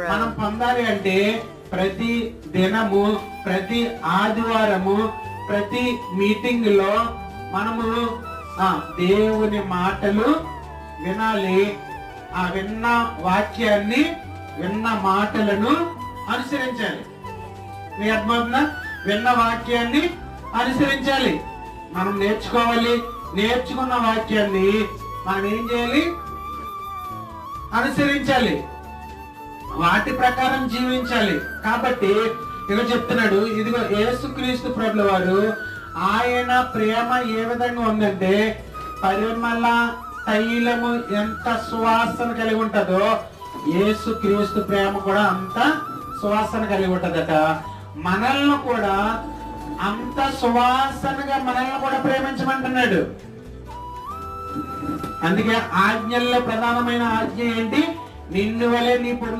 మనం పొందాలి అంటే ప్రతి దినము, ప్రతి ఆదివారము, ప్రతి మీటింగ్ లో మనము దేవుని మాటలు వినాలి. ఆ విన్న వాక్యాన్ని, విన్న మాటలను అనుసరించాలి. మీ అర్థమవుతుందా? విన్న వాక్యాన్ని అనుసరించాలి. మనం నేర్చుకోవాలి. నేర్చుకున్న వాక్యాన్ని మనం ఏం చేయాలి? అనుసరించాలి. వాటి ప్రకారం జీవించాలి. కాబట్టి ఇక చెప్తున్నాడు, ఇదిగో యేసుక్రీస్తు ప్రభుల వారు, ఆయన ప్రేమ ఏ విధంగా ఉందంటే పరిమళ తైలము ఎంత సువాసన కలిగి ఉంటుందో యేసుక్రీస్తు ప్రేమ కూడా అంత సువాసన కలిగి ఉంటదట. మనల్ని కూడా అంత సువాసనగా మనల్ని కూడా ప్రేమించమంటున్నాడు. అందుకే ఆజ్ఞల్లో ప్రధానమైన ఆజ్ఞ ఏంటి? నిన్ను వలె నీ పొరుగు